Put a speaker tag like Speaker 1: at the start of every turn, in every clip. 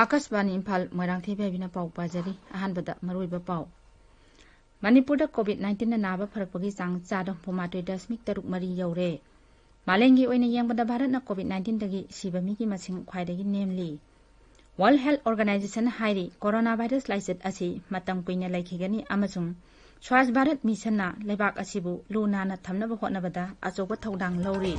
Speaker 1: आकाशवाणी इम्फाल मोइरांथेम इबेहाइबिना पाउ पाजरी अहानबदा मरुइबा पाउ मणिपुरदा कोविड-19 ना नाबा फरकपगी चांग 4.3 यौरे मालेंगी ओइना येंबदा भारतना कोविड-19 दगी सिबा मिगी मसिंग ख्वाइदगी नेमली वर्ल्ड हेल्थ ऑर्गेनाइजेशन हाइरी कोरोना वायरस लाइसेट असि मतम कुइना लाइखिगनी अमसुंग स्वास्थ्य भारत मिशनना लेबाक असिबु लुनाना थमनबा होटनबदा अचोबा थौदांग लौरी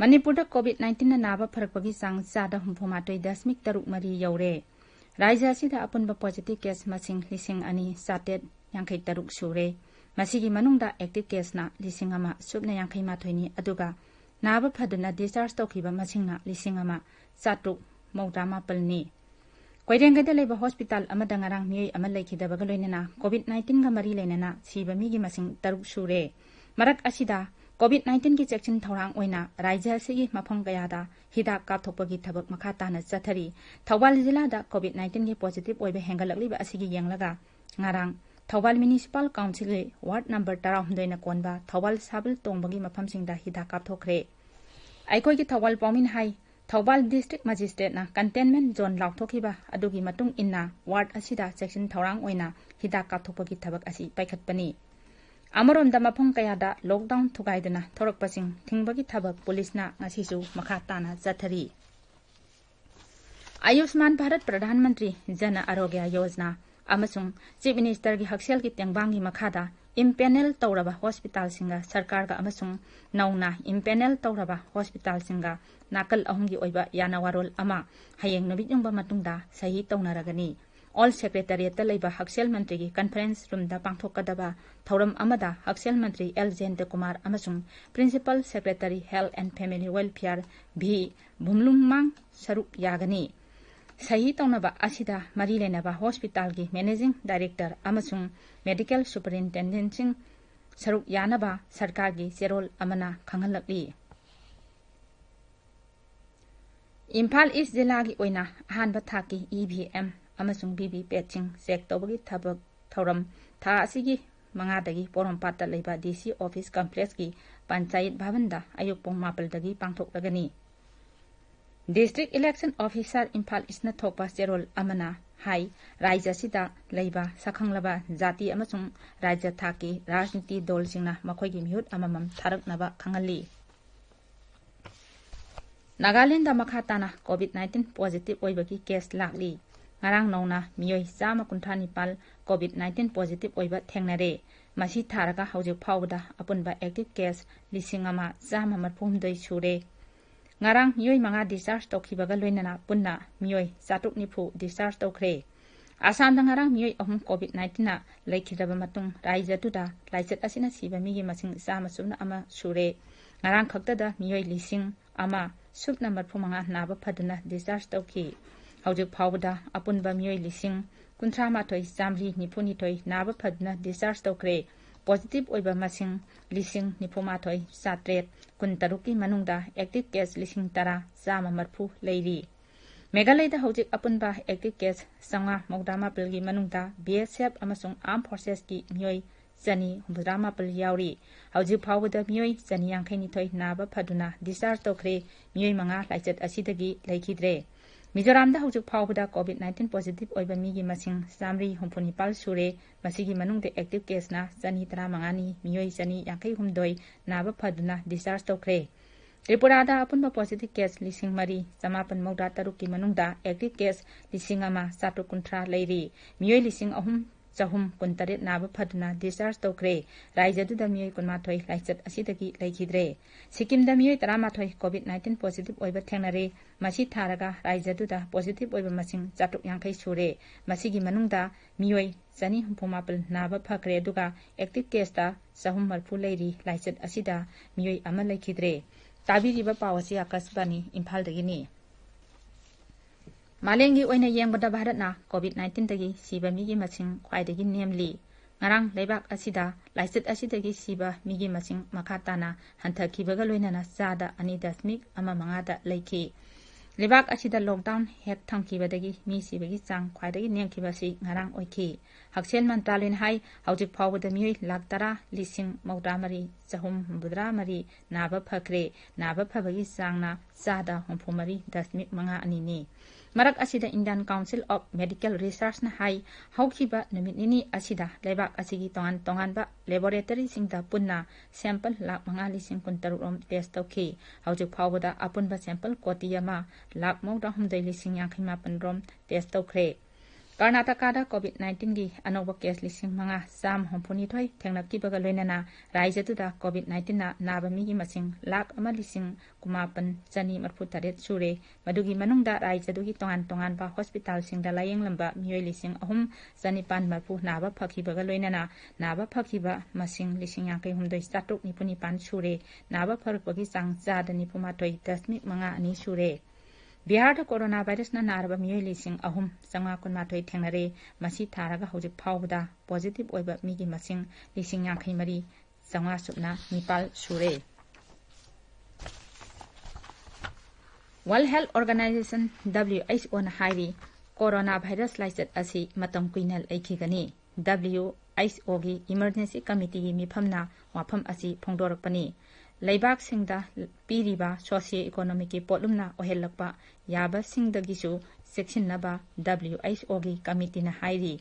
Speaker 1: मणिपुर कोविड-19 नाबा फरकपगी चांग 4.3 यौरे राज्य असिदा अपुनबा पॉजिटिव केस मसिंग 2,753 सूरे मसिगी मनुंगदा एक्टिव केसना 1,050 अदुगा नाबा फदुना डिस्चार्ज तौखिबा मसिंगना 1,737 नि कोइरेंगदा लेबा हॉस्पिटल अमदा ngarang मियै अमा लेखिदबगा लोइनना कोविड-19 गा मरी लेनना सिबा मिगी मसिंग 3 सूरे मरक असिदा कोविड-19 की चेक्सिन थौरांग ओइना राज्य असिगी मफम कयादा हिदाक कापथोकपगी थबक मखा ताना चथरी थौबाल जिल्लादा कोविड-19 की पॉजिटिव ओइबे हेंगलकलिबा असिगी येंगलगा ngarang Thoubal municipal council ward number 13 ना कोनबा थौबाल साबल तोंबगी मफमसिंगदा हिदाक कापथोखरे आइकोइगी थौबाल पाउमिन हाई थौबाल डिस्ट्रिक्ट मजिस्ट्रेट ना कंटेनमेंट जोन लाउथोखिबा अदुगी मतुंग इन्ना वार्ड असिदा चेक्सिन थौरांग ओइना हिदाक कापथोकपगी थबक असि पाइखतपनी अमरोंदा मफम कयादा लॉकडाउन थुगाइदना थोरकपसिंग थिंगबगी थबक पुलिसना ngasisu मखा ताना चथरी आयुष्मान भारत प्रधानमंत्री जन आरोग्य योजना अमसुंग चीफ मिनिस्टर की हक्सेल की तेंगबांगी मखादा इम्पेनल तौरबा हॉस्पिटल सिंगा सरकार का अमसुंग नौना इम्पेनल तौरबा हॉस्पिटल सिंगा नाकल अहुंगी ओइबा यानावारोल अमा हयेंग नबिजुंबा मतुंगदा सही तौनरगनी ऑल सेक्रेटरिएट लेबा हक्सेल मंत्री की कॉन्फ्रेंस रूम दा पांगथोकदबा थौरम अमदा हक्सेल मंत्री एल जयंत कुमार अमसुंग principal secretary health and family welfare भी भुमलुंगमांग सरुक यागनी सही तौनबा असिदा मरी लेनबा हॉस्पिटल की मैनेजिंग डायरेक्टर अमसुंग मेडिकल सुपरिंटेंडेंट सिंह सरुक यानबा सरकार की चेरोल अमना खंगलकली इम्फाल ईस्ट जिला की ओइना अहानबा थाकी ईवीएम अमसुंग बीबी पेचिंग चेक तौबगी थबक थौरम था असिगी मंगादगी पोरमपाता लेबा डीसी ऑफिस कॉम्प्लेक्स की पंचायत भवनदा अयुक पुंग 9 दगी पांगथोकलगनी डिस्ट्रिक्ट इलेक्शन ऑफिसर इम्फाल ईस्टना थोकपा चेरोल अमना हाई राज्य सिदा लेबा सखंगलबा जाति अमसुंग राज्य थाकी राजनीति दल सिंगना मखोइगी मिहुत अममम थारकनबा खंगली नागालैंड मखाताना कोविड-19 पॉजिटिव ओइबगी केस लाकली ngarang nongna miyoi 159 कोविड-19 पॉजिटिव ओइबा थेंगनरे मसी थारगा हौजिक फावदा अपुनबा एक्टिव केस 1,132 सूरे ngarang miyoi manga discharge तौखिबगा लोइनना पुन्ना miyoi 490 discharge तौखरे आसामदा ngarang miyoi ahum कोविड-19 ना लेखिदबा मतुंग राज्य तुदा लाइचत असिना सिबा मिगी मसिंग 100 सूरे ngarang खक्तदा miyoi 1,000 सुपना मरफुमंगा नाबा फदुना discharge तौखि हौजिक फावदा अपुनबा मियोइ 1,000 नाबा फदना डिस्चार्ज तौखरे पॉजिटिव ओइबा मसिंग 1,000 की मनुंगदा एक्टिव केस 10,100 लेरी मेघालयदा हौजिक अपुनबा एक्टिव केस 1,900 की मनुंगदा बीएसएफ अमसुंग आर्म फोर्सेस की मियोइ 1,900 यावरी हौजिक फावदा मियोइ 1,052 नाबा फदुना डिस्चार्ज तौखरे मियोइ मंगा लाइचत असिदगी लेखिद्रे मिजोरामदा हौजिक फावदा कोविड-19 पॉजिटिव ओइबा मिगी मसिंग 159 सूरे मसिगी मनुंगदे एक्टिव केसना 135 नि मियोइ 152 नाबा फदुना डिस्चार्ज तौखरे त्रिपुरादा अपुनबा पॉजिटिव केस 3,993 की मनुंगदा एक्टिव केस 1,113 लेरी मियोइ 3,328 नाबा फदुना डिस्चार्ज तौखरे राज्यदुदा मियोइ 12 लाइचत असिदगी लेखिद्रे सिक्किमदा मियोइ 13 कोविड-19 पॉजिटिव ओइबा थेंगनरे मसी थारगा राज्यदुदा पॉजिटिव ओइबा मसिंग 450 सूरे मसिगी मनुंगदा मियोइ 1,964 नाबा फखरे दुगा एक्टिव केसता 330 लेरी लाइचत असिदा मियोइ अमा लेखिद्रे ताबिरिबा पावसी आकाशवाणी इम्फालदगिनी मालेंगी ओइना येंबदा भारतना कोविड-19 दगी सिबा मिगी मसिंग ख्वाइदगी नेमली ngarang leibak asida laichet asidagi siba migi masing makhatana hanthakibega loinana sada 2.5 leikhi लेबाक असिदा lockdown Keck थंखिबदगी me सिबगी Chang ख्वाइदगी नेंखिबसी ngarang oikhi haksen mantralin hai hawjik phawbada mi lakh 10,134 naba phakre naba phabagi changna chada 34.5 ani ni marak asida Indian Council of Medical Research na hai hawkhiba numit nini asida lebak asigi tongan ba laboratory singda punna sample lakh 5,3 test tawkhi hawjik phawbada apunba sample kotiyama lakh 3,858 test tawkhre Karnataka da COVID-19 gi anoba case 5,363 thengnakkibaga loinana raija tu da COVID-19 na naba mi gi masing lakh 1,938 sure madugi manungda raija du gi tongan ba hospital sing da layeng lamba mioi 3,940 naba phakhibaga loinana naba phakhiba masing 5,3 sure naba pharukbagi chang chada 9.5 ani sure Bihar da coronavirus na naraba miyoi 3,938 thengnare masi tharaga hojik phawbada positive oiba migi masing 5,909 sure World Health Organization WHO na hairi coronavirus laichat asi matam kuinal aikhigani WHO gi emergency committee gi mifamna wafam asi phongdorakpani Laibak singda piriba socio-economic ki potlumna ohelakpa yaba singdagisu section naba WHO gi committee na hairi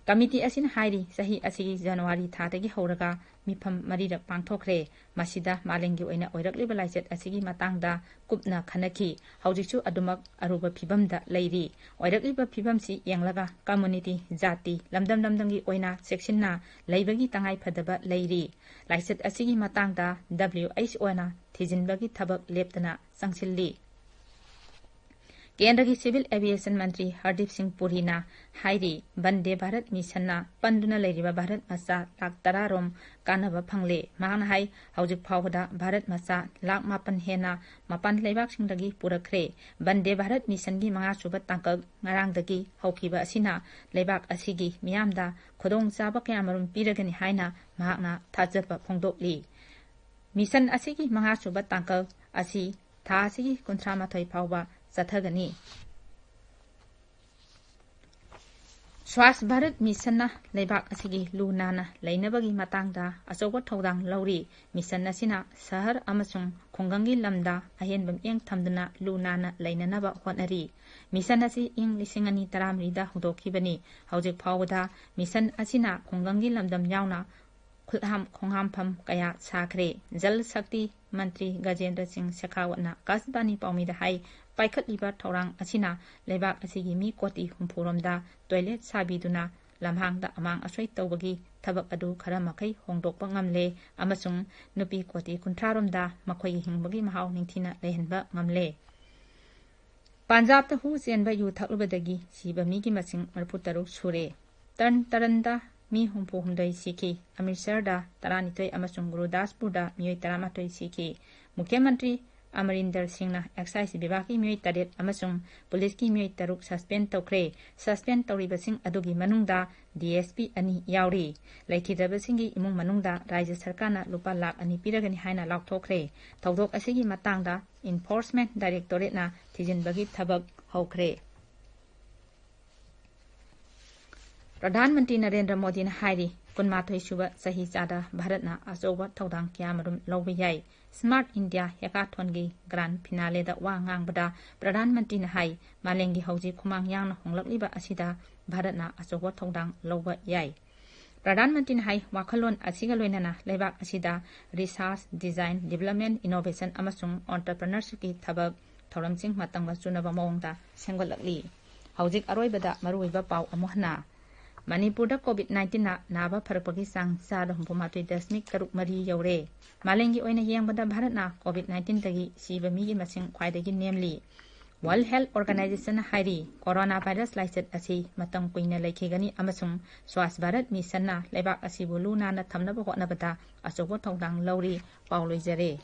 Speaker 1: committee asin hairi sahi asigi January thadagi horaga mifam marira pangthokre masida malengi oina oirakliba laichet asigi matangda kupna khanaki haujisu adumak aruba phibamda leiri oirakliba phibamsi yenglaga community jati lamdamgi oina section na leibagi tangai phadaba leiri laichet asigi matangda WHO na thijinbagi thabak leptana sangsilli Kendra ki Civil Aviation Mantri Hardip Singh Puri na hairi Vande Bharat Mission na panduna leiriba Bharat Macha lakh 10 rom kanaba phangle mahana hai hawjik phawbada Bharat Macha lakh 8 hena mapan leibak singdagi purakre Vande Bharat Mission gi manga suba tangkak ngarangdagi hawkiba asina leibak asigi miyamda khodong chaba kyamarum piragani haina mahakna thajaba phongdokli Mission asigi manga suba tangkak asi tha asigi 38 phawba Sathagani Swasth Bharat Mission na leibak asigi lunana leinabagi matangda asoba thodang lauri mission asina sahar amasung khongangi lamda ahenbam eng thamduna lunana leinanaba hotnari mission asi ing 2013 da hudokhibani hawjik phawda mission asina khongangi lamdam yauna khulham khongham pham kaya sakre Jal Shakti Mantri Gajendra Singh Shekhawat na kasbani paumi da hai paikhatliba thorang asina leibak asigi mi koti humphuromda toilet sabiduna lamhangda amang asoi tawbagi thabak adu khara makai hongdokpa ngamle amasung nupi koti kuntraromda makhoi hingbagi mahaw ningthina lehenba ngamle Punjab ta hu zenba yu thaklubadagi siba mi gi masing 37 sure taranda mi humpu humdai siki Amritsar da 12 amasung Gurdaspur da mioi 13 siki Mukhyamantri Amarinder Singh na excise bibaki mioi 8 amasung police ki mioi 3 suspend tawkre suspend tawriba sing adugi manungda DSP ani yauri laikhidaba singi imung manungda Rajya Sarkarna lupa lakh ani piragani haina laukthokre tawdok asigi matangda Enforcement Directorate na thijinbagi thabak hawkre Pradhan Mantri Narendra Modi na hairi kunmathoi suba sahi chada Bharatna achoba thodang kyamarum lawba yai Smart India Hackathon gi grand finale da wa ngangbada Pradhan Mantri na hai malengi hauji khumang yangna honglakliba asida Bharatna achoba thodang lawba yai Pradhan Mantri na hai wakhalon asiga loinana leibak asida research design development innovation amasung entrepreneurship ki thabak thoramsing matangba chunaba mawngda senggolakli haujik aroibada maruiba pau amuhna Manipur da COVID-19 na naba pharakpagi sang sa 3.3 yaure malengi oina yengbada Bharat na COVID-19 tagi siba mi gi masing khwaidagi nemli World Health Organization hairi coronavirus laichat asi matam kuina laikhigani amasung Swasth Bharat Mission na leibak asibu luna na thamnaba hotnabada achobo thodang lauri pauloi jare